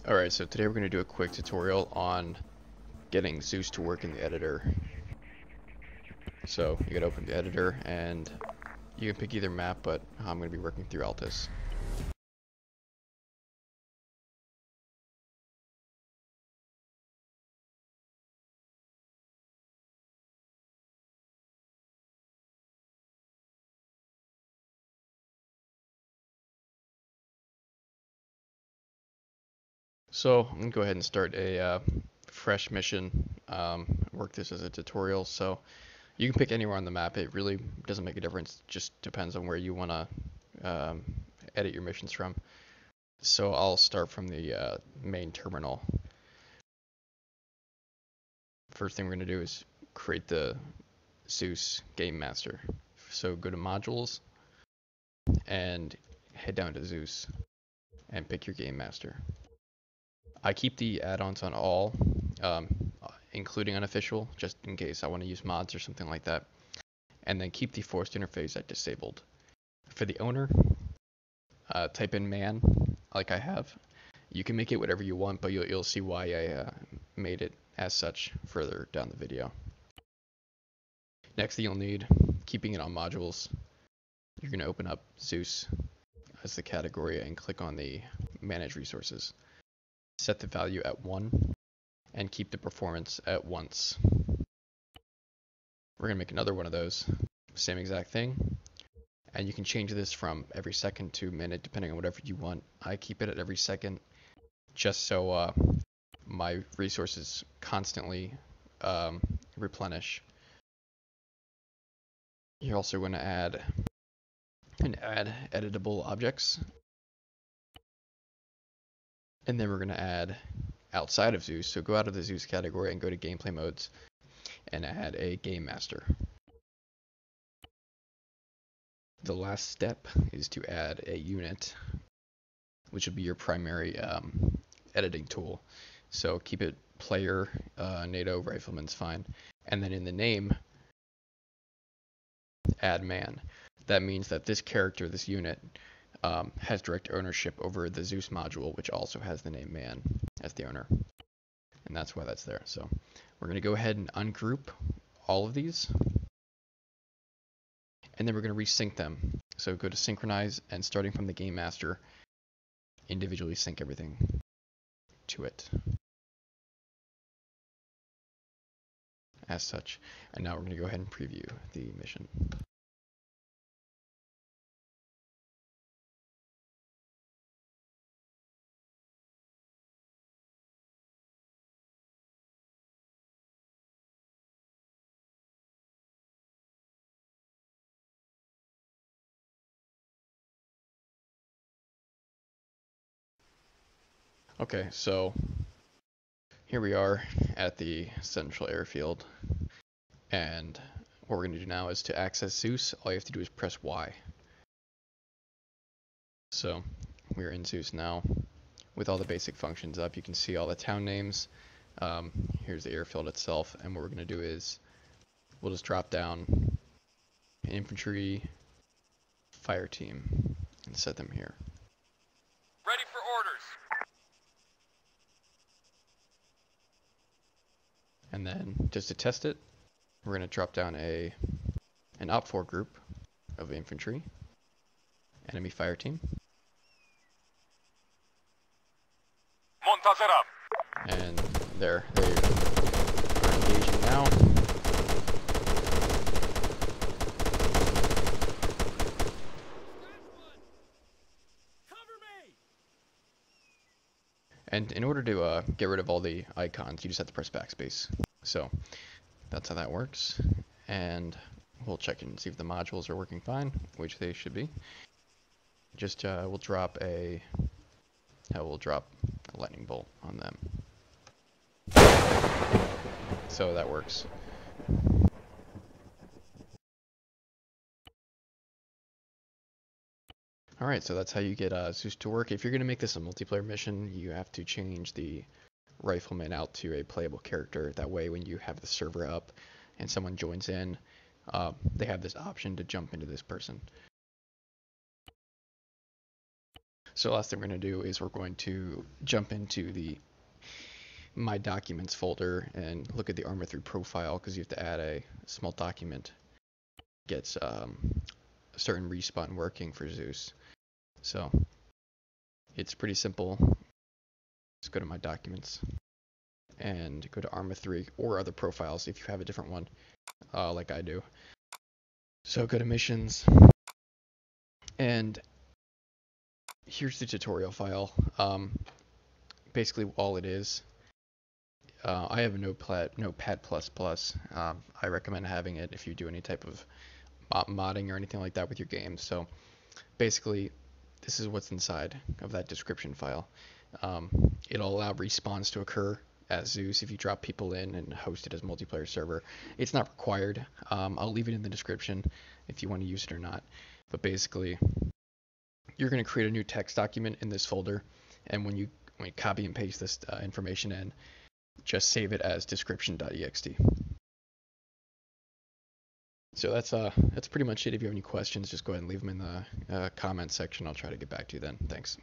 Alright, so today we're going to do a quick tutorial on getting Zeus to work in the editor. So you got to open the editor and you can pick either map, but I'm going to be working through Altus. So I'm going to go ahead and start a fresh mission, work this as a tutorial. So you can pick anywhere on the map, it really doesn't make a difference, just depends on where you want to edit your missions from. So I'll start from the main terminal. First thing we're going to do is create the Zeus game master. So go to modules and head down to Zeus and pick your game master. I keep the add-ons on all, including unofficial, just in case I want to use mods or something like that. And then keep the forced interface at disabled. For the owner, type in man, like I have. You can make it whatever you want, but you'll see why I made it as such further down the video. Next thing you'll need, keeping it on modules, you're going to open up Zeus as the category and click on the manage resources. Set the value at 1 and keep the performance at once. We're going to make another one of those, same exact thing, and you can change this from every second to minute depending on whatever you want. I keep it at every second just so my resources constantly replenish. You're also going to add editable objects. And then we're going to add outside of Zeus. So go out of the Zeus category and go to gameplay modes and add a game master. The last step is to add a unit, which will be your primary editing tool. So keep it player, NATO, rifleman's fine. And then in the name, add man. That means that this character, this unit, has direct ownership over the Zeus module, which also has the name man as the owner. And that's why that's there. So we're going to go ahead and ungroup all of these. And then we're going to resync them. So go to synchronize and starting from the game master, individually sync everything to it. As such. And now we're going to go ahead and preview the mission. Okay, so here we are at the central airfield, and what we're going to do now is to access Zeus, all you have to do is press Y. So we're in Zeus now with all the basic functions up. You can see all the town names. Here's the airfield itself, and what we're going to do is we'll just drop down infantry fire team and set them here. Ready for orders. And then just to test it, we're going to drop down an op4 group of infantry, enemy fire team. And they're engaging now. And in order to get rid of all the icons, you just have to press backspace. So that's how that works. And we'll check and see if the modules are working fine, which they should be. Just we'll drop a lightning bolt on them. So that works. Alright, so that's how you get Zeus to work. If you're going to make this a multiplayer mission, you have to change the rifleman out to a playable character. That way when you have the server up and someone joins in, they have this option to jump into this person. So last thing we're going to do is we're going to jump into the My Documents folder and look at the Arma 3 profile, because you have to add a small document that gets a certain respawn working for Zeus. So it's pretty simple. Just go to My Documents and go to Arma 3 or other profiles if you have a different one, like I do. So go to Missions, and here's the tutorial file. Basically all it is. I have a Notepad++. I recommend having it if you do any type of modding or anything like that with your games. So basically, this is what's inside of that description file. It'll allow respawns to occur as Zeus if you drop people in and host it as multiplayer server. It's not required. I'll leave it in the description if you want to use it or not. But basically, you're going to create a new text document in this folder, and when you copy and paste this information in, just save it as description.ext. So that's pretty much it. If you have any questions, just go ahead and leave them in the comment section. I'll try to get back to you then. Thanks.